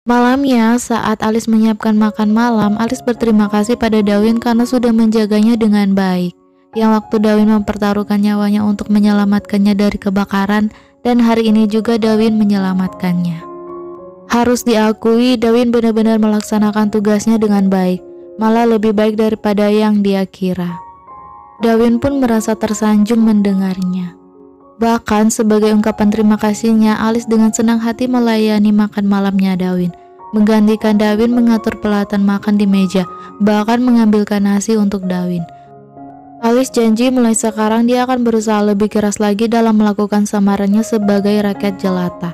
Malamnya, saat Alice menyiapkan makan malam, Alice berterima kasih pada Darwin karena sudah menjaganya dengan baik. Yang waktu Darwin mempertaruhkan nyawanya untuk menyelamatkannya dari kebakaran, dan hari ini juga Darwin menyelamatkannya. Harus diakui, Darwin benar-benar melaksanakan tugasnya dengan baik, malah lebih baik daripada yang dia kira. Darwin pun merasa tersanjung mendengarnya. Bahkan sebagai ungkapan terima kasihnya, Alice dengan senang hati melayani makan malamnya Darwin, menggantikan Darwin mengatur peralatan makan di meja, bahkan mengambilkan nasi untuk Darwin. Alice janji mulai sekarang dia akan berusaha lebih keras lagi dalam melakukan samarannya sebagai rakyat jelata.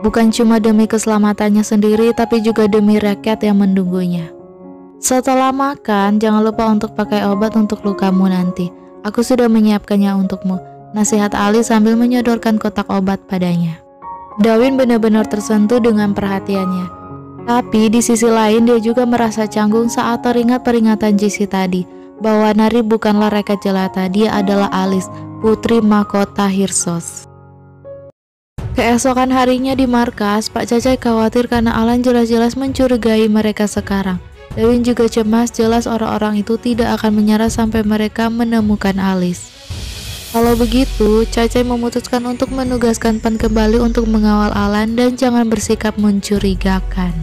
Bukan cuma demi keselamatannya sendiri, tapi juga demi rakyat yang menunggunya. Setelah makan, jangan lupa untuk pakai obat untuk lukamu nanti. Aku sudah menyiapkannya untukmu, nasihat Alice sambil menyodorkan kotak obat padanya. Darwin benar-benar tersentuh dengan perhatiannya. Tapi di sisi lain dia juga merasa canggung saat teringat peringatan Jessie tadi, bahwa Nari bukanlah rakyat jelata, dia adalah Alice, putri mahkota Hyrsos. Keesokan harinya di markas, Pak Cacai khawatir karena Alan jelas-jelas mencurigai mereka sekarang. Darwin juga cemas, jelas orang-orang itu tidak akan menyerah sampai mereka menemukan Alice. Kalau begitu, Cacai memutuskan untuk menugaskan Pan kembali untuk mengawal Alan dan jangan bersikap mencurigakan.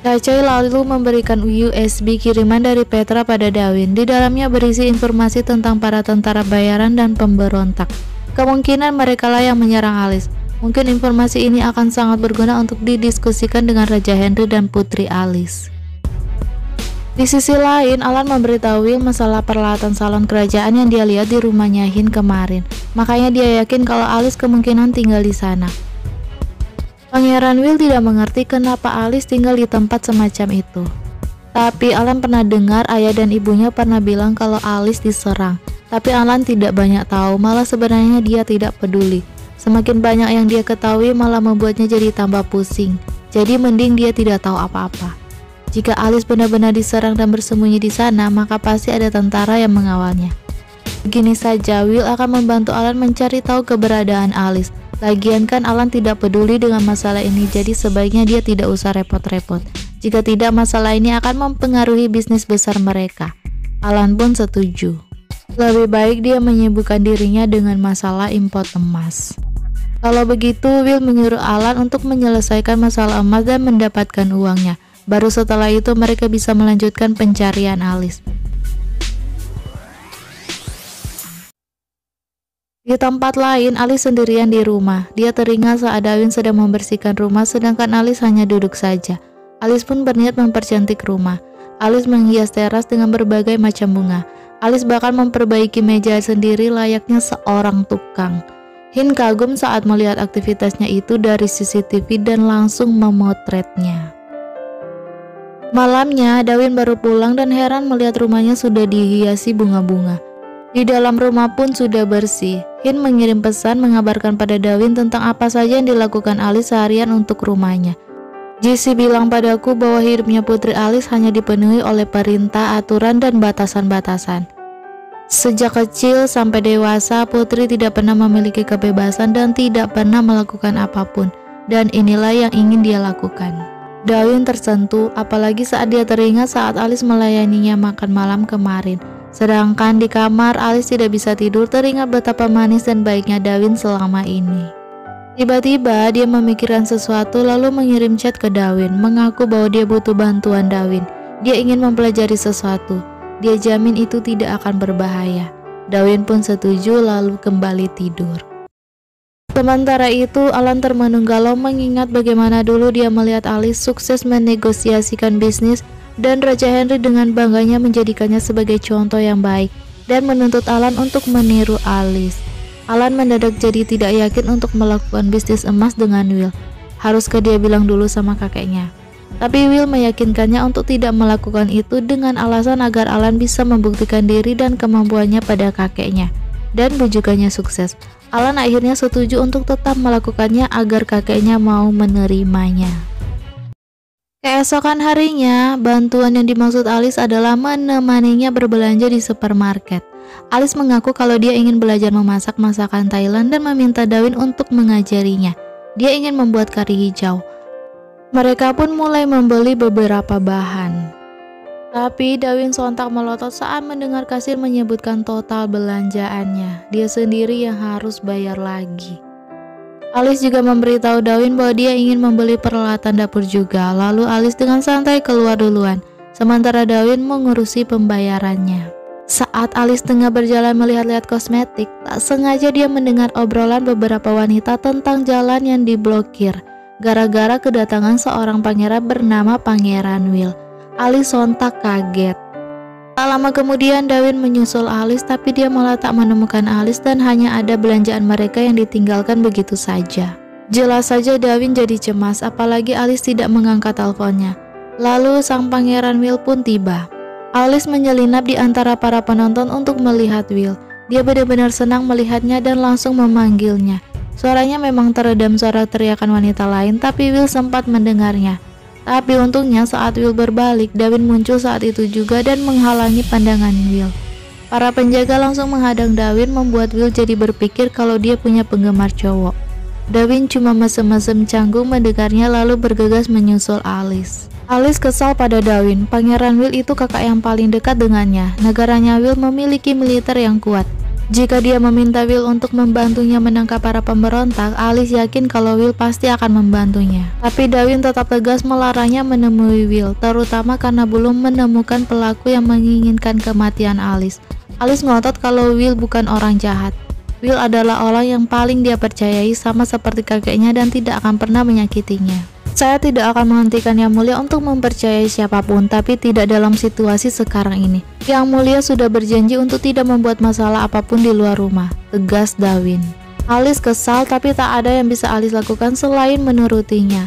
Cacai lalu memberikan USB kiriman dari Petra pada Darwin. Di dalamnya berisi informasi tentang para tentara bayaran dan pemberontak. Kemungkinan merekalah yang menyerang Alice. Mungkin informasi ini akan sangat berguna untuk didiskusikan dengan Raja Henry dan Putri Alice. Di sisi lain, Alan memberitahu Will masalah peralatan salon kerajaan yang dia lihat di rumahnya Hin kemarin. Makanya dia yakin kalau Alice kemungkinan tinggal di sana. Pangeran Will tidak mengerti kenapa Alice tinggal di tempat semacam itu. Tapi Alan pernah dengar ayah dan ibunya pernah bilang kalau Alice diserang. Tapi Alan tidak banyak tahu, malah sebenarnya dia tidak peduli. Semakin banyak yang dia ketahui malah membuatnya jadi tambah pusing. Jadi mending dia tidak tahu apa-apa. Jika Alice benar-benar diserang dan bersembunyi di sana, maka pasti ada tentara yang mengawalnya. Begini saja, Will akan membantu Alan mencari tahu keberadaan Alice. Lagian kan Alan tidak peduli dengan masalah ini, jadi sebaiknya dia tidak usah repot-repot. Jika tidak, masalah ini akan mempengaruhi bisnis besar mereka. Alan pun setuju. Lebih baik dia menyibukkan dirinya dengan masalah impor emas. Kalau begitu, Will menyuruh Alan untuk menyelesaikan masalah emas dan mendapatkan uangnya. Baru setelah itu mereka bisa melanjutkan pencarian Alice. Di tempat lain, Alice sendirian di rumah. Dia teringat saat Darwin sedang membersihkan rumah sedangkan Alice hanya duduk saja. Alice pun berniat mempercantik rumah. Alice menghias teras dengan berbagai macam bunga. Alice bahkan memperbaiki meja sendiri layaknya seorang tukang. Hin kagum saat melihat aktivitasnya itu dari CCTV dan langsung memotretnya. Malamnya, Darwin baru pulang dan heran melihat rumahnya sudah dihiasi bunga-bunga. Di dalam rumah pun sudah bersih. Hin mengirim pesan mengabarkan pada Darwin tentang apa saja yang dilakukan Alice seharian untuk rumahnya. Jessie bilang padaku bahwa hidupnya Putri Alice hanya dipenuhi oleh perintah, aturan, dan batasan-batasan. Sejak kecil sampai dewasa, Putri tidak pernah memiliki kebebasan dan tidak pernah melakukan apapun. Dan inilah yang ingin dia lakukan. Darwin tersentuh, apalagi saat dia teringat saat Alice melayaninya makan malam kemarin. Sedangkan di kamar, Alice tidak bisa tidur, teringat betapa manis dan baiknya Darwin selama ini. Tiba-tiba dia memikirkan sesuatu lalu mengirim chat ke Darwin, mengaku bahwa dia butuh bantuan Darwin. Dia ingin mempelajari sesuatu. Dia jamin itu tidak akan berbahaya. Darwin pun setuju lalu kembali tidur. Sementara itu, Alan termenung galau mengingat bagaimana dulu dia melihat Alice sukses menegosiasikan bisnis dan Raja Henry dengan bangganya menjadikannya sebagai contoh yang baik dan menuntut Alan untuk meniru Alice. Alan mendadak jadi tidak yakin untuk melakukan bisnis emas dengan Will. Haruskah dia bilang dulu sama kakeknya? Tapi Will meyakinkannya untuk tidak melakukan itu dengan alasan agar Alan bisa membuktikan diri dan kemampuannya pada kakeknya. Dan bujukannya sukses. Alan akhirnya setuju untuk tetap melakukannya agar kakeknya mau menerimanya. Keesokan harinya, bantuan yang dimaksud Alice adalah menemaninya berbelanja di supermarket. Alice mengaku kalau dia ingin belajar memasak masakan Thailand dan meminta Darwin untuk mengajarinya. Dia ingin membuat kari hijau. Mereka pun mulai membeli beberapa bahan. Tapi Dawin sontak melotot saat mendengar kasir menyebutkan total belanjaannya. Dia sendiri yang harus bayar lagi. Alice juga memberitahu Dawin bahwa dia ingin membeli peralatan dapur juga. Lalu Alice dengan santai keluar duluan, sementara Dawin mengurusi pembayarannya. Saat Alice tengah berjalan melihat-lihat kosmetik, tak sengaja dia mendengar obrolan beberapa wanita tentang jalan yang diblokir gara-gara kedatangan seorang pangeran bernama Pangeran Will. Alice sontak kaget. Tak lama kemudian Dawin menyusul Alice, tapi dia malah tak menemukan Alice dan hanya ada belanjaan mereka yang ditinggalkan begitu saja. Jelas saja Dawin jadi cemas, apalagi Alice tidak mengangkat teleponnya. Lalu sang Pangeran Will pun tiba. Alice menyelinap di antara para penonton untuk melihat Will. Dia benar-benar senang melihatnya dan langsung memanggilnya. Suaranya memang teredam suara teriakan wanita lain, tapi Will sempat mendengarnya. Tapi untungnya saat Will berbalik, Dawin muncul saat itu juga dan menghalangi pandangan Will. Para penjaga langsung menghadang Dawin, membuat Will jadi berpikir kalau dia punya penggemar cowok. Dawin cuma mesem-mesem canggung mendengarnya lalu bergegas menyusul Alice. Alice kesal pada Dawin. Pangeran Will itu kakak yang paling dekat dengannya. Negaranya Will memiliki militer yang kuat. Jika dia meminta Will untuk membantunya menangkap para pemberontak, Alice yakin kalau Will pasti akan membantunya. Tapi Dawin tetap tegas melarangnya menemui Will, terutama karena belum menemukan pelaku yang menginginkan kematian Alice. Alice ngotot kalau Will bukan orang jahat. Will adalah orang yang paling dia percayai, sama seperti kakeknya, dan tidak akan pernah menyakitinya. Saya tidak akan menghentikan Yang Mulia untuk mempercayai siapapun, tapi tidak dalam situasi sekarang ini. Yang Mulia sudah berjanji untuk tidak membuat masalah apapun di luar rumah, tegas Dawin. Alice kesal, tapi tak ada yang bisa Alice lakukan selain menurutinya.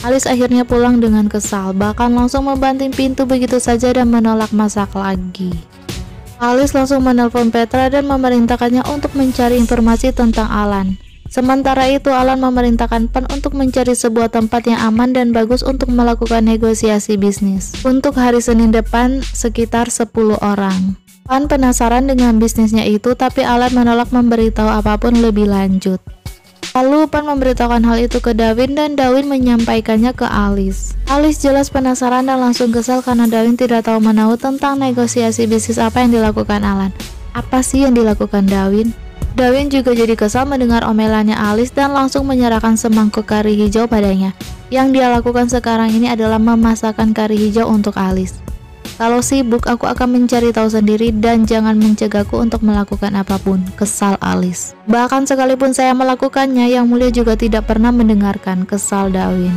Alice akhirnya pulang dengan kesal, bahkan langsung membanting pintu begitu saja dan menolak masak lagi. Alice langsung menelpon Petra dan memerintahkannya untuk mencari informasi tentang Alan. Sementara itu Alan memerintahkan Pan untuk mencari sebuah tempat yang aman dan bagus untuk melakukan negosiasi bisnis. Untuk hari Senin depan sekitar 10 orang. Pan penasaran dengan bisnisnya itu, tapi Alan menolak memberitahu apapun lebih lanjut. Lalu Pan memberitahukan hal itu ke Dawin dan Dawin menyampaikannya ke Alice. Alice jelas penasaran dan langsung kesal karena Dawin tidak tahu menahu tentang negosiasi bisnis apa yang dilakukan Alan. Apa sih yang dilakukan Dawin? Dawin juga jadi kesal mendengar omelannya Alice dan langsung menyerahkan semangkuk kari hijau padanya. Yang dia lakukan sekarang ini adalah memasakkan kari hijau untuk Alice. Kalau sibuk, aku akan mencari tahu sendiri dan jangan mencegahku untuk melakukan apapun, kesal Alice. Bahkan sekalipun saya melakukannya, Yang Mulia juga tidak pernah mendengarkan, kesal Dawin.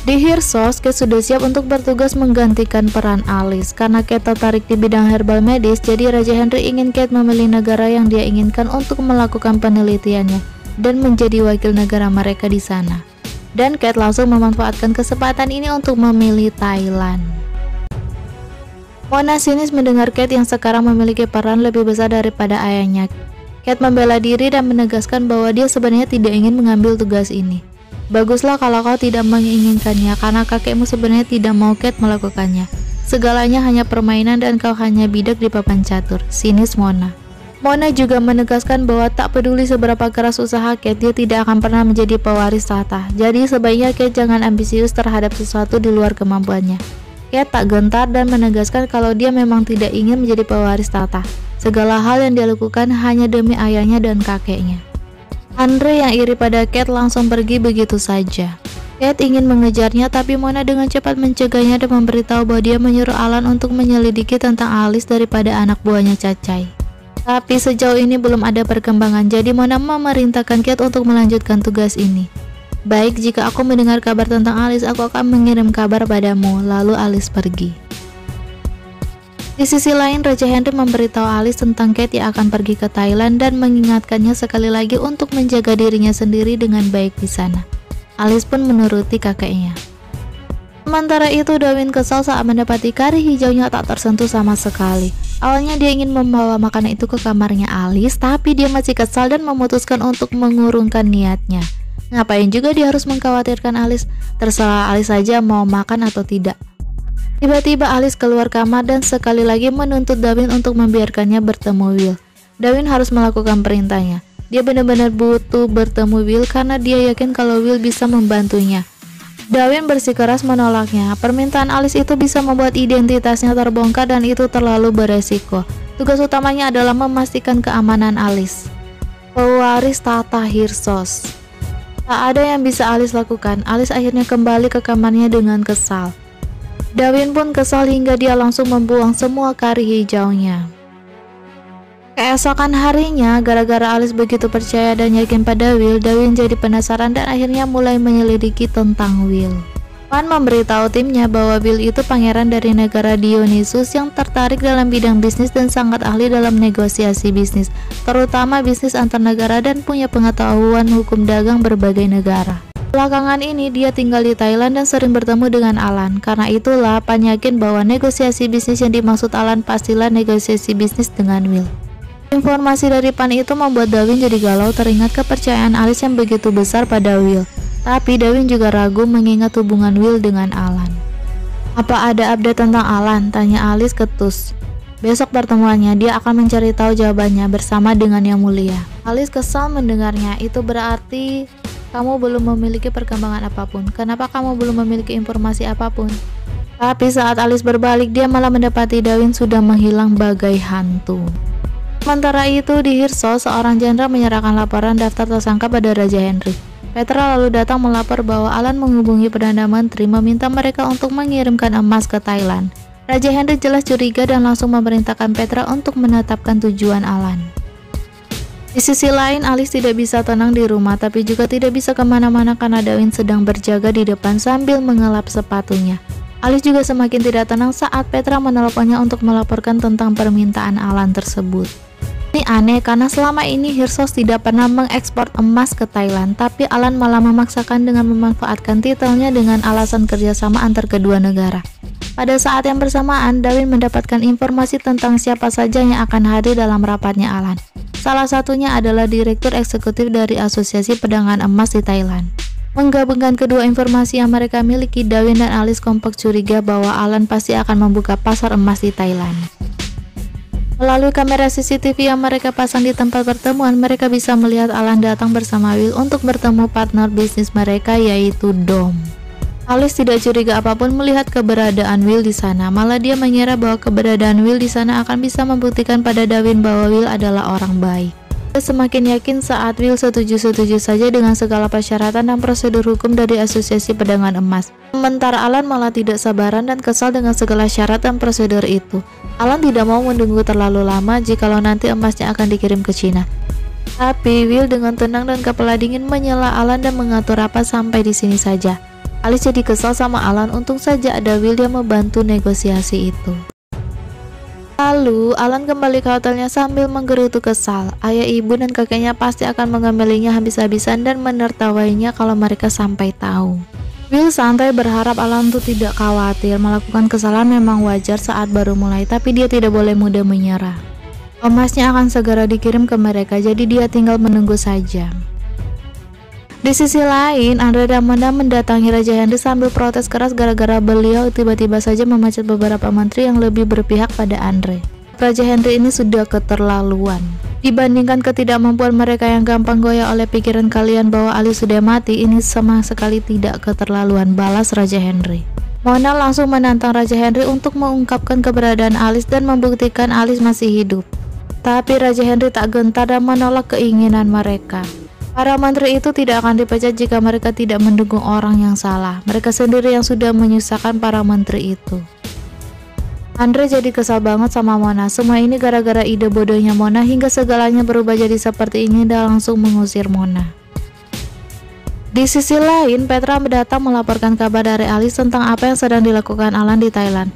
Di Hearsos, Kate sudah siap untuk bertugas menggantikan peran Alice. Karena Kate tertarik di bidang herbal medis, jadi Raja Henry ingin Kate memilih negara yang dia inginkan untuk melakukan penelitiannya dan menjadi wakil negara mereka di sana. Dan Kate langsung memanfaatkan kesempatan ini untuk memilih Thailand. Mona sinis mendengar Kate yang sekarang memiliki peran lebih besar daripada ayahnya. Kate membela diri dan menegaskan bahwa dia sebenarnya tidak ingin mengambil tugas ini. Baguslah kalau kau tidak menginginkannya, karena kakekmu sebenarnya tidak mau Kate melakukannya. Segalanya hanya permainan dan kau hanya bidak di papan catur, sinis Mona. Mona juga menegaskan bahwa tak peduli seberapa keras usaha Kate, dia tidak akan pernah menjadi pewaris tahta. Jadi sebaiknya Kate jangan ambisius terhadap sesuatu di luar kemampuannya. Kate tak gentar dan menegaskan kalau dia memang tidak ingin menjadi pewaris tahta. Segala hal yang dia lakukan hanya demi ayahnya dan kakeknya. Andre yang iri pada Kate langsung pergi begitu saja. Kate ingin mengejarnya, tapi Mona dengan cepat mencegahnya dan memberitahu bahwa dia menyuruh Alan untuk menyelidiki tentang Alice daripada anak buahnya Cacai. Tapi sejauh ini belum ada perkembangan, jadi Mona memerintahkan Kate untuk melanjutkan tugas ini. Baik, jika aku mendengar kabar tentang Alice, aku akan mengirim kabar padamu. Lalu Alice pergi. Di sisi lain, Raja Henry memberitahu Alice tentang Kate yang akan pergi ke Thailand dan mengingatkannya sekali lagi untuk menjaga dirinya sendiri dengan baik di sana. Alice pun menuruti kakeknya. Sementara itu, Dawin kesal saat mendapati kari hijaunya tak tersentuh sama sekali. Awalnya dia ingin membawa makanan itu ke kamarnya Alice, tapi dia masih kesal dan memutuskan untuk mengurungkan niatnya. Ngapain juga dia harus mengkhawatirkan Alice? Terserah Alice saja mau makan atau tidak. Tiba-tiba Alice keluar kamar dan sekali lagi menuntut Dawin untuk membiarkannya bertemu Will. Dawin harus melakukan perintahnya. Dia benar-benar butuh bertemu Will karena dia yakin kalau Will bisa membantunya. Dawin bersikeras menolaknya. Permintaan Alice itu bisa membuat identitasnya terbongkar dan itu terlalu beresiko. Tugas utamanya adalah memastikan keamanan Alice. Pewaris tahta Hyrsos. Tak ada yang bisa Alice lakukan. Alice akhirnya kembali ke kamarnya dengan kesal. Dawin pun kesal hingga dia langsung membuang semua kari hijaunya. Keesokan harinya, gara-gara Alice begitu percaya dan yakin pada Will, Dawin jadi penasaran dan akhirnya mulai menyelidiki tentang Will. Pan memberitahu timnya bahwa Will itu pangeran dari negara Dionysus yang tertarik dalam bidang bisnis dan sangat ahli dalam negosiasi bisnis, terutama bisnis antar negara dan punya pengetahuan hukum dagang berbagai negara. Belakangan ini dia tinggal di Thailand dan sering bertemu dengan Alan. Karena itulah Pan yakin bahwa negosiasi bisnis yang dimaksud Alan pastilah negosiasi bisnis dengan Will. Informasi dari Pan itu membuat Dawin jadi galau teringat kepercayaan Alice yang begitu besar pada Will. Tapi Dawin juga ragu mengingat hubungan Will dengan Alan. Apa ada update tentang Alan? Tanya Alice ketus. Besok pertemuannya dia akan mencari tahu jawabannya bersama dengan Yang Mulia. Alice kesal mendengarnya. Itu berarti kamu belum memiliki perkembangan apapun. Kenapa kamu belum memiliki informasi apapun? Tapi saat Alice berbalik, dia malah mendapati Dawin sudah menghilang bagai hantu. Sementara itu di Hyrsos, seorang jenderal menyerahkan laporan daftar tersangka pada Raja Henry. Petra lalu datang melapor bahwa Alan menghubungi Perdana Menteri meminta mereka untuk mengirimkan emas ke Thailand. Raja Henry jelas curiga dan langsung memerintahkan Petra untuk menetapkan tujuan Alan. Di sisi lain, Alice tidak bisa tenang di rumah tapi juga tidak bisa kemana-mana karena Dawin sedang berjaga di depan sambil mengelap sepatunya. Alice juga semakin tidak tenang saat Petra menelponnya untuk melaporkan tentang permintaan Alan tersebut. Ini aneh karena selama ini Hyrsos tidak pernah mengekspor emas ke Thailand, tapi Alan malah memaksakan dengan memanfaatkan titelnya dengan alasan kerjasama antar kedua negara. Pada saat yang bersamaan, Dawin mendapatkan informasi tentang siapa saja yang akan hadir dalam rapatnya Alan. Salah satunya adalah Direktur Eksekutif dari Asosiasi Perdagangan Emas di Thailand. Menggabungkan kedua informasi yang mereka miliki, Dawin dan Alice kompak curiga bahwa Alan pasti akan membuka pasar emas di Thailand. Melalui kamera CCTV yang mereka pasang di tempat pertemuan, mereka bisa melihat Alan datang bersama Will untuk bertemu partner bisnis mereka yaitu Dom. Alice tidak curiga apapun melihat keberadaan Will di sana, malah dia mengira bahwa keberadaan Will di sana akan bisa membuktikan pada Dawin bahwa Will adalah orang baik. Dia semakin yakin saat Will setuju-setuju saja dengan segala persyaratan dan prosedur hukum dari Asosiasi Perdagangan Emas. Sementara Alan malah tidak sabaran dan kesal dengan segala syarat dan prosedur itu. Alan tidak mau menunggu terlalu lama jikalau nanti emasnya akan dikirim ke Cina. Tapi Will dengan tenang dan kepala dingin menyela Alan dan mengatur rapat sampai di sini saja. Alice jadi kesal sama Alan, untung saja ada Will yang membantu negosiasi itu. Lalu Alan kembali ke hotelnya sambil menggerutu kesal. Ayah, ibu, dan kakeknya pasti akan mengambilinya habis-habisan dan menertawainya kalau mereka sampai tahu. Will santai berharap Alan tuh tidak khawatir. Melakukan kesalahan memang wajar saat baru mulai, tapi dia tidak boleh mudah menyerah. Emasnya akan segera dikirim ke mereka, jadi dia tinggal menunggu saja. Di sisi lain, Andre Damanda mendatangi Raja Henry sambil protes keras gara-gara beliau tiba-tiba saja memecat beberapa menteri yang lebih berpihak pada Andre. Raja Henry ini sudah keterlaluan. Dibandingkan ketidakmampuan mereka yang gampang goyah oleh pikiran kalian bahwa Alice sudah mati, ini sama sekali tidak keterlaluan, balas Raja Henry. Mona langsung menantang Raja Henry untuk mengungkapkan keberadaan Alice dan membuktikan Alice masih hidup. Tapi Raja Henry tak gentar dan menolak keinginan mereka. Para menteri itu tidak akan dipecat jika mereka tidak mendukung orang yang salah. Mereka sendiri yang sudah menyusahkan para menteri itu. Andre jadi kesal banget sama Mona. Semua ini gara-gara ide bodohnya Mona hingga segalanya berubah jadi seperti ini dan langsung mengusir Mona. Di sisi lain, Petra datang melaporkan kabar dari Alice tentang apa yang sedang dilakukan Alan di Thailand.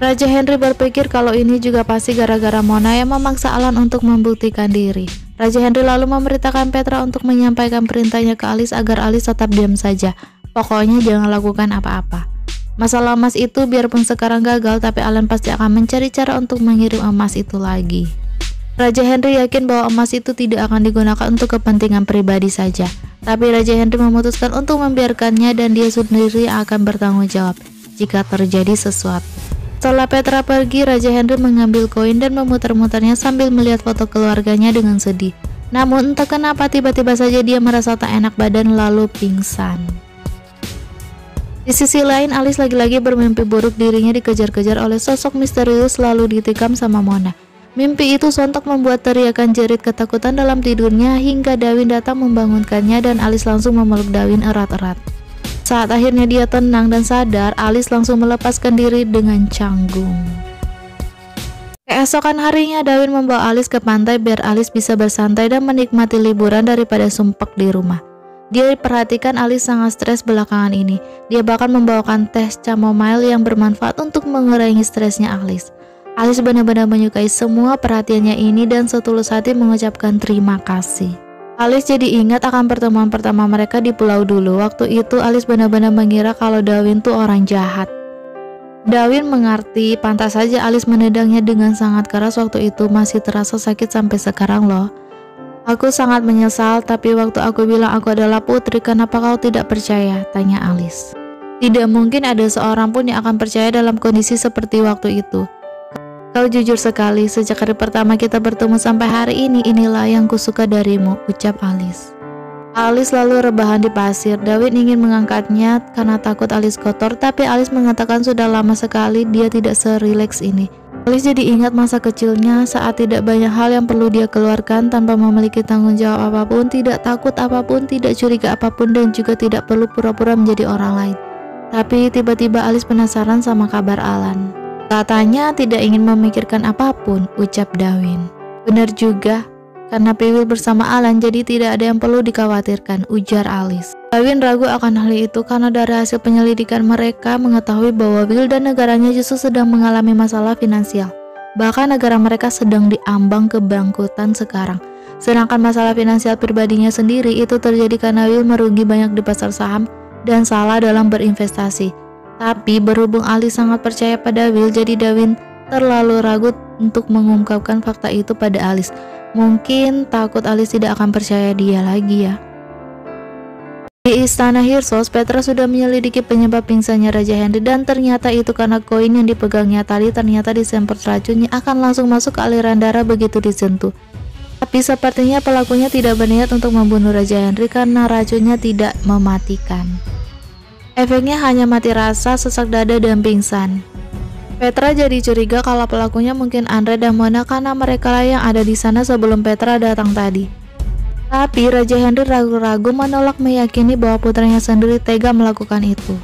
Raja Henry berpikir kalau ini juga pasti gara-gara Mona yang memaksa Alan untuk membuktikan diri. Raja Henry lalu memerintahkan Petra untuk menyampaikan perintahnya ke Alice agar Alice tetap diam saja. Pokoknya jangan lakukan apa-apa. Masalah emas itu biarpun sekarang gagal, tapi Alan pasti akan mencari cara untuk mengirim emas itu lagi. Raja Henry yakin bahwa emas itu tidak akan digunakan untuk kepentingan pribadi saja. Tapi Raja Henry memutuskan untuk membiarkannya dan dia sendiri akan bertanggung jawab jika terjadi sesuatu. Setelah Petra pergi, Raja Henry mengambil koin dan memutar-mutarnya sambil melihat foto keluarganya dengan sedih. Namun entah kenapa tiba-tiba saja dia merasa tak enak badan lalu pingsan. Di sisi lain, Alice lagi-lagi bermimpi buruk dirinya dikejar-kejar oleh sosok misterius lalu ditikam sama Mona. Mimpi itu sontak membuat teriakan jerit ketakutan dalam tidurnya hingga Dawin datang membangunkannya dan Alice langsung memeluk Dawin erat-erat. Saat akhirnya dia tenang dan sadar, Alice langsung melepaskan diri dengan canggung. Keesokan harinya, Dawin membawa Alice ke pantai biar Alice bisa bersantai dan menikmati liburan daripada sumpek di rumah. Dia perhatikan Alice sangat stres belakangan ini. Dia bahkan membawakan teh chamomile yang bermanfaat untuk mengurangi stresnya Alice. Alice benar-benar menyukai semua perhatiannya ini dan setulus hati mengucapkan terima kasih. Alice jadi ingat akan pertemuan pertama mereka di pulau dulu. Waktu itu Alice benar-benar mengira kalau Dawin tuh orang jahat. Dawin mengerti, pantas saja Alice menendangnya dengan sangat keras waktu itu, masih terasa sakit sampai sekarang loh. Aku sangat menyesal, tapi waktu aku bilang aku adalah putri, kenapa kau tidak percaya? Tanya Alice. Tidak mungkin ada seorang pun yang akan percaya dalam kondisi seperti waktu itu. Kau jujur sekali, sejak hari pertama kita bertemu sampai hari ini, inilah yang kusuka darimu, ucap Alice. Alice lalu rebahan di pasir. Dawin ingin mengangkatnya karena takut Alice kotor, tapi Alice mengatakan sudah lama sekali dia tidak serileks ini. Alice jadi ingat masa kecilnya saat tidak banyak hal yang perlu dia keluarkan tanpa memiliki tanggung jawab apapun, tidak takut apapun, tidak curiga apapun, dan juga tidak perlu pura-pura menjadi orang lain. Tapi tiba-tiba Alice penasaran sama kabar Alan. Katanya tidak ingin memikirkan apapun, ucap Dawin. Benar juga, karena Will bersama Alan jadi tidak ada yang perlu dikhawatirkan, ujar Alice. Dawin ragu akan hal itu karena dari hasil penyelidikan mereka mengetahui bahwa Will dan negaranya justru sedang mengalami masalah finansial. Bahkan negara mereka sedang diambang kebangkrutan sekarang. Sedangkan masalah finansial pribadinya sendiri itu terjadi karena Will merugi banyak di pasar saham dan salah dalam berinvestasi. Tapi berhubung Alice sangat percaya pada Will, jadi Dawin terlalu ragu untuk mengungkapkan fakta itu pada Alice. Mungkin takut Alice tidak akan percaya dia lagi ya. Di istana Hyrsos, Petra sudah menyelidiki penyebab pingsannya Raja Henry dan ternyata itu karena koin yang dipegangnya tadi ternyata disemprot racunnya akan langsung masuk ke aliran darah begitu disentuh. Tapi sepertinya pelakunya tidak berniat untuk membunuh Raja Henry karena racunnya tidak mematikan. Efeknya hanya mati rasa, sesak dada, dan pingsan. Petra jadi curiga kalau pelakunya mungkin Andre dan Mona karena mereka lah yang ada di sana sebelum Petra datang tadi. Tapi Raja Henry ragu-ragu menolak meyakini bahwa putranya sendiri tega melakukan itu.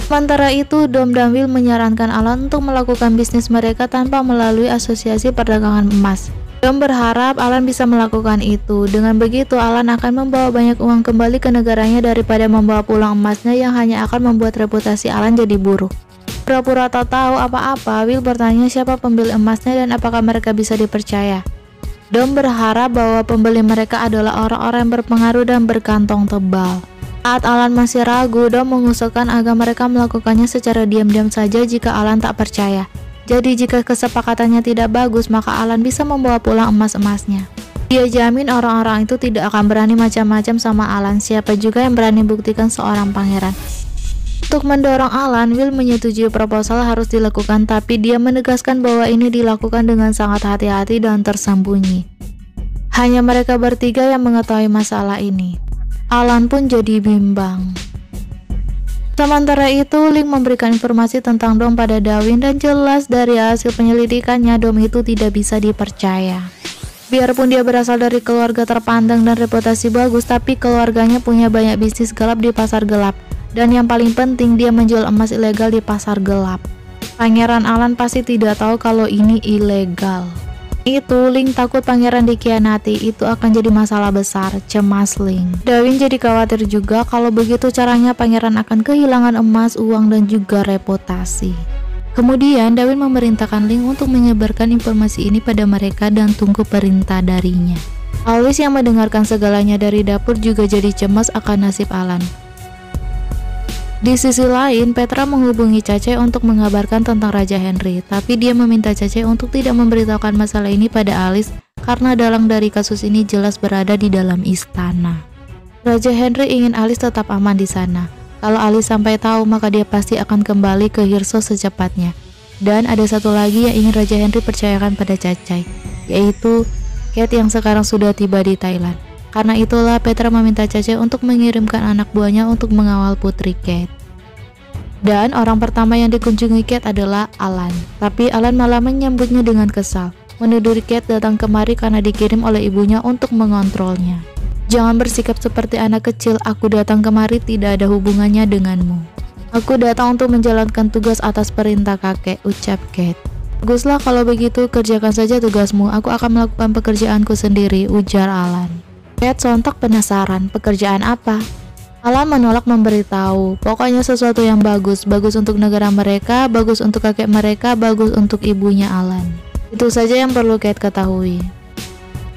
Sementara itu, Dom dan Will menyarankan Alan untuk melakukan bisnis mereka tanpa melalui asosiasi perdagangan emas. Dom berharap Alan bisa melakukan itu. Dengan begitu, Alan akan membawa banyak uang kembali ke negaranya daripada membawa pulang emasnya yang hanya akan membuat reputasi Alan jadi buruk. Pura-pura tak tahu apa-apa, Will bertanya siapa pembeli emasnya dan apakah mereka bisa dipercaya. Dom berharap bahwa pembeli mereka adalah orang-orang yang berpengaruh dan berkantong tebal. Saat Alan masih ragu, Dom mengusulkan agar mereka melakukannya secara diam-diam saja jika Alan tak percaya. Jadi jika kesepakatannya tidak bagus, maka Alan bisa membawa pulang emas-emasnya. Dia jamin orang-orang itu tidak akan berani macam-macam sama Alan. Siapa juga yang berani buktikan seorang pangeran. Untuk mendorong Alan, Will menyetujui proposal harus dilakukan, tapi dia menegaskan bahwa ini dilakukan dengan sangat hati-hati dan tersembunyi. Hanya mereka bertiga yang mengetahui masalah ini. Alan pun jadi bimbang. Sementara itu, Link memberikan informasi tentang Dom pada Dawin dan jelas dari hasil penyelidikannya Dom itu tidak bisa dipercaya. Biarpun dia berasal dari keluarga terpandang dan reputasi bagus, tapi keluarganya punya banyak bisnis gelap di pasar gelap. Dan yang paling penting, dia menjual emas ilegal di pasar gelap. Pangeran Alan pasti tidak tahu kalau ini ilegal. Itu Link takut pangeran dikhianati, itu akan jadi masalah besar, cemas Link. Dawin jadi khawatir juga kalau begitu caranya pangeran akan kehilangan emas, uang, dan juga reputasi. Kemudian Dawin memerintahkan Link untuk menyebarkan informasi ini pada mereka dan tunggu perintah darinya. Alice yang mendengarkan segalanya dari dapur juga jadi cemas akan nasib Alan. Di sisi lain, Petra menghubungi Cace untuk mengabarkan tentang Raja Henry, tapi dia meminta Cace untuk tidak memberitahukan masalah ini pada Alice karena dalang dari kasus ini jelas berada di dalam istana. Raja Henry ingin Alice tetap aman di sana. Kalau Alice sampai tahu, maka dia pasti akan kembali ke Hyrsos secepatnya. Dan ada satu lagi yang ingin Raja Henry percayakan pada Cace, yaitu Kate yang sekarang sudah tiba di Thailand. Karena itulah Petra meminta Caca untuk mengirimkan anak buahnya untuk mengawal putri Kate. Dan orang pertama yang dikunjungi Kate adalah Alan. Tapi Alan malah menyambutnya dengan kesal, menuduh Kate datang kemari karena dikirim oleh ibunya untuk mengontrolnya. Jangan bersikap seperti anak kecil, aku datang kemari tidak ada hubungannya denganmu. Aku datang untuk menjalankan tugas atas perintah kakek, ucap Kate. Baguslah kalau begitu, kerjakan saja tugasmu, aku akan melakukan pekerjaanku sendiri, ujar Alan. Kate sontak penasaran, pekerjaan apa? Alan menolak memberitahu, pokoknya sesuatu yang bagus, bagus untuk negara mereka, bagus untuk kakek mereka, bagus untuk ibunya Alan. Itu saja yang perlu Kate ketahui.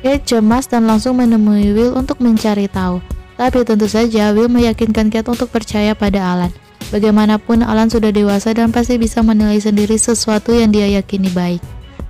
Kate cemas dan langsung menemui Will untuk mencari tahu. Tapi tentu saja Will meyakinkan Kate untuk percaya pada Alan. Bagaimanapun Alan sudah dewasa dan pasti bisa menilai sendiri sesuatu yang dia yakini baik.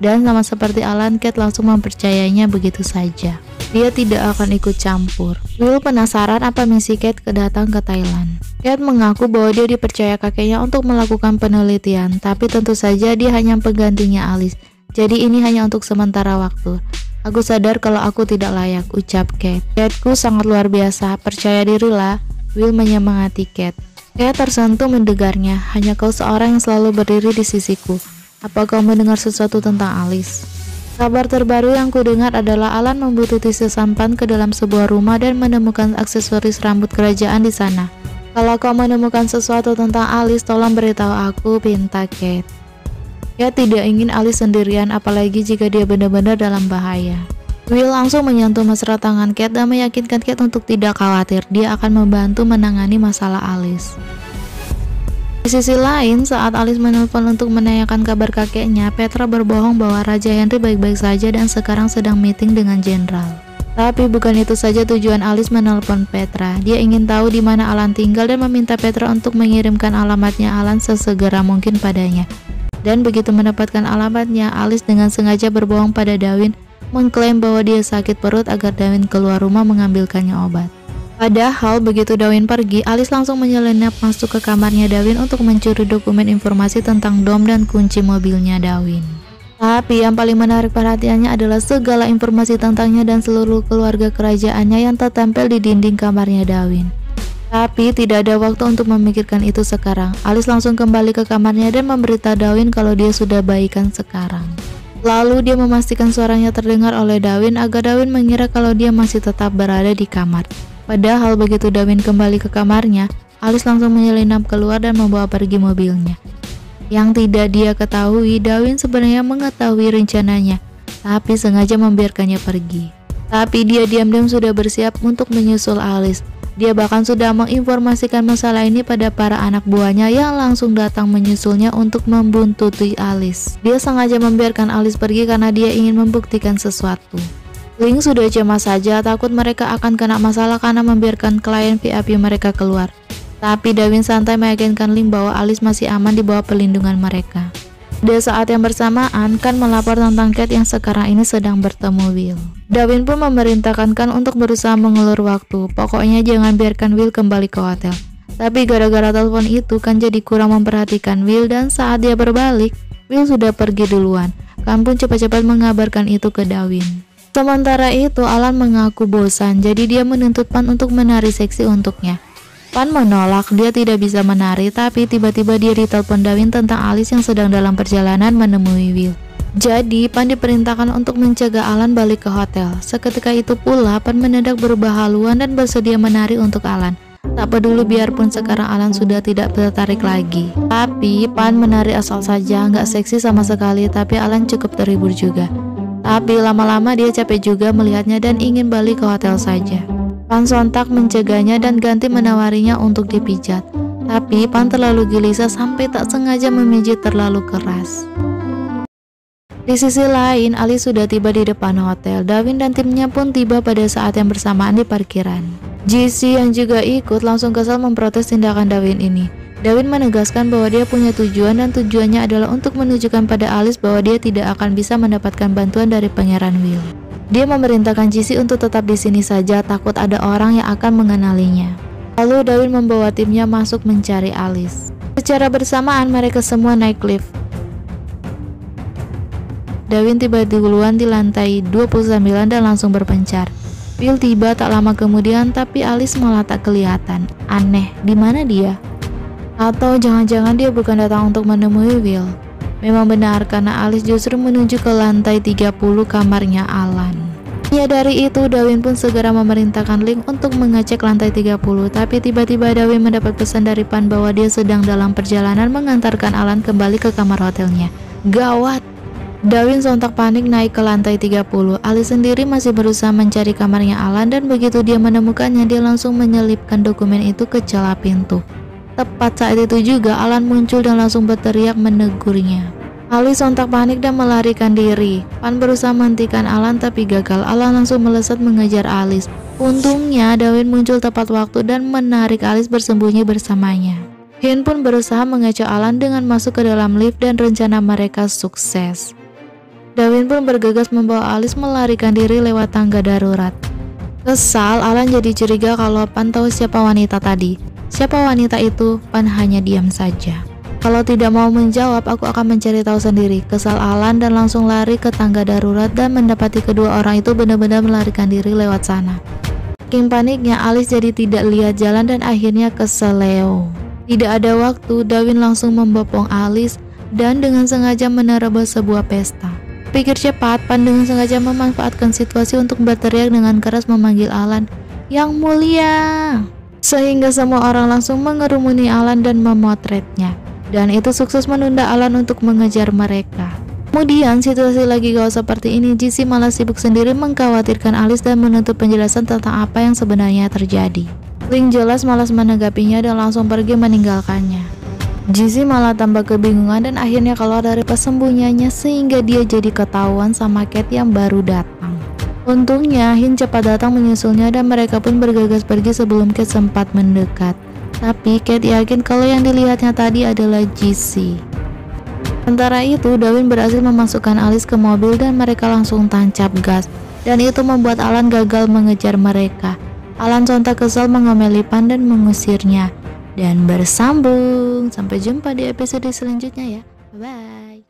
Dan sama seperti Alan, Kate langsung mempercayainya begitu saja. Dia tidak akan ikut campur. Will penasaran apa misi Kate kedatang ke Thailand. Kate mengaku bahwa dia dipercaya kakeknya untuk melakukan penelitian, tapi tentu saja dia hanya penggantinya Alice. Jadi ini hanya untuk sementara waktu. Aku sadar kalau aku tidak layak, ucap Kate. Kateku sangat luar biasa, percaya dirilah. Will menyemangati Kate. Kate tersentuh mendengarnya, hanya kau seorang yang selalu berdiri di sisiku. Apa kau mendengar sesuatu tentang Alice? Kabar terbaru yang kudengar adalah Alan membutuhkan sesampan ke dalam sebuah rumah dan menemukan aksesoris rambut kerajaan di sana. Kalau kau menemukan sesuatu tentang Alice, tolong beritahu aku, pinta Kate. Kate tidak ingin Alice sendirian, apalagi jika dia benar-benar dalam bahaya. Will langsung menyentuh mesra tangan Kate dan meyakinkan Kate untuk tidak khawatir, dia akan membantu menangani masalah Alice. Di sisi lain, saat Alice menelpon untuk menanyakan kabar kakeknya, Petra berbohong bahwa Raja Henry baik-baik saja dan sekarang sedang meeting dengan jenderal. Tapi bukan itu saja tujuan Alice menelpon Petra. Dia ingin tahu di mana Alan tinggal dan meminta Petra untuk mengirimkan alamatnya Alan sesegera mungkin padanya. Dan begitu mendapatkan alamatnya, Alice dengan sengaja berbohong pada Darwin, mengklaim bahwa dia sakit perut agar Darwin keluar rumah mengambilkannya obat. Padahal begitu Darwin pergi, Alice langsung menyelinap masuk ke kamarnya Darwin untuk mencuri dokumen informasi tentang dom dan kunci mobilnya Darwin. Tapi yang paling menarik perhatiannya adalah segala informasi tentangnya dan seluruh keluarga kerajaannya yang tertempel di dinding kamarnya Darwin. Tapi tidak ada waktu untuk memikirkan itu sekarang. Alice langsung kembali ke kamarnya dan memberitahu Darwin kalau dia sudah baikan sekarang. Lalu dia memastikan suaranya terdengar oleh Darwin agar Darwin mengira kalau dia masih tetap berada di kamar. Padahal begitu Darwin kembali ke kamarnya, Alice langsung menyelinap keluar dan membawa pergi mobilnya. Yang tidak dia ketahui, Darwin sebenarnya mengetahui rencananya, tapi sengaja membiarkannya pergi. Tapi dia diam-diam sudah bersiap untuk menyusul Alice. Dia bahkan sudah menginformasikan masalah ini pada para anak buahnya yang langsung datang menyusulnya untuk membuntuti Alice. Dia sengaja membiarkan Alice pergi karena dia ingin membuktikan sesuatu. Link sudah cemas saja, takut mereka akan kena masalah karena membiarkan klien VIP mereka keluar. Tapi Darwin santai meyakinkan Link bahwa Alice masih aman di bawah perlindungan mereka. Di saat yang bersamaan, Khan melapor tentang Kate yang sekarang ini sedang bertemu Will. Darwin pun memerintahkan Khan untuk berusaha mengulur waktu, pokoknya jangan biarkan Will kembali ke hotel. Tapi gara-gara telepon itu, Khan jadi kurang memperhatikan Will dan saat dia berbalik, Will sudah pergi duluan. Khan pun cepat-cepat mengabarkan itu ke Darwin. Sementara itu, Alan mengaku bosan, jadi dia menuntut Pan untuk menari seksi untuknya. Pan menolak, dia tidak bisa menari, tapi tiba-tiba dia ditelepon Darwin tentang Alice yang sedang dalam perjalanan menemui Will. Jadi, Pan diperintahkan untuk mencegah Alan balik ke hotel. Seketika itu pula, Pan mendadak berubah haluan dan bersedia menari untuk Alan. Tak peduli biarpun sekarang Alan sudah tidak tertarik lagi. Tapi, Pan menari asal saja, nggak seksi sama sekali, tapi Alan cukup terhibur juga. Tapi lama-lama dia capek juga melihatnya dan ingin balik ke hotel saja. Pan sontak mencegahnya dan ganti menawarinya untuk dipijat. Tapi Pan terlalu gelisah sampai tak sengaja memijit terlalu keras. Di sisi lain, Alice sudah tiba di depan hotel. Darwin dan timnya pun tiba pada saat yang bersamaan di parkiran. JC yang juga ikut langsung kesal memprotes tindakan Darwin ini. Darwin menegaskan bahwa dia punya tujuan dan tujuannya adalah untuk menunjukkan pada Alice bahwa dia tidak akan bisa mendapatkan bantuan dari Pangeran Will. Dia memerintahkan JC untuk tetap di sini saja, takut ada orang yang akan mengenalinya. Lalu Darwin membawa timnya masuk mencari Alice. Secara bersamaan mereka semua naik lift. Dawin tiba duluan di lantai 29 dan langsung berpencar. Will tiba tak lama kemudian, tapi Alice malah tak kelihatan. Aneh, di mana dia? Atau jangan-jangan dia bukan datang untuk menemui Will? Memang benar, karena Alice justru menuju ke lantai 30 kamarnya Alan. Ya, dari itu Dawin pun segera memerintahkan Link untuk mengecek lantai 30. Tapi tiba-tiba Dawin mendapat pesan dari Pan bahwa dia sedang dalam perjalanan mengantarkan Alan kembali ke kamar hotelnya. Gawat! Dawin sontak panik naik ke lantai 30. Alice sendiri masih berusaha mencari kamarnya Alan, dan begitu dia menemukannya, dia langsung menyelipkan dokumen itu ke celah pintu. Tepat saat itu juga Alan muncul dan langsung berteriak menegurnya. Alice sontak panik dan melarikan diri. Pan berusaha menghentikan Alan tapi gagal. Alan langsung melesat mengejar Alice. Untungnya Dawin muncul tepat waktu dan menarik Alice bersembunyi bersamanya. Hin pun berusaha mengecoh Alan dengan masuk ke dalam lift dan rencana mereka sukses. Dawin pun bergegas membawa Alice melarikan diri lewat tangga darurat. Kesal, Alan jadi curiga kalau Pan tahu siapa wanita tadi. Siapa wanita itu? Pan hanya diam saja. Kalau tidak mau menjawab, aku akan mencari tahu sendiri. Kesal Alan dan langsung lari ke tangga darurat dan mendapati kedua orang itu benar-benar melarikan diri lewat sana. Saking paniknya, Alice jadi tidak lihat jalan dan akhirnya keseleo. Tidak ada waktu, Dawin langsung membopong Alice dan dengan sengaja menerobos sebuah pesta. Pikir cepat, Pan dengan sengaja memanfaatkan situasi untuk berteriak dengan keras memanggil Alan, "Yang mulia!" Sehingga semua orang langsung mengerumuni Alan dan memotretnya. Dan itu sukses menunda Alan untuk mengejar mereka. Kemudian situasi lagi gaul seperti ini, GC malah sibuk sendiri mengkhawatirkan Alice dan menuntut penjelasan tentang apa yang sebenarnya terjadi. Link jelas malas menanggapinya dan langsung pergi meninggalkannya. GC malah tambah kebingungan dan akhirnya keluar dari persembunyiannya sehingga dia jadi ketahuan sama Kate yang baru datang. Untungnya Hin cepat datang menyusulnya dan mereka pun bergegas pergi sebelum Kate sempat mendekat. Tapi Kate yakin kalau yang dilihatnya tadi adalah GC. Sementara itu Dawin berhasil memasukkan Alice ke mobil dan mereka langsung tancap gas. Dan itu membuat Alan gagal mengejar mereka. Alan sontak kesal mengomeli Pan dan mengusirnya. Dan bersambung. Sampai jumpa di episode selanjutnya ya. Bye.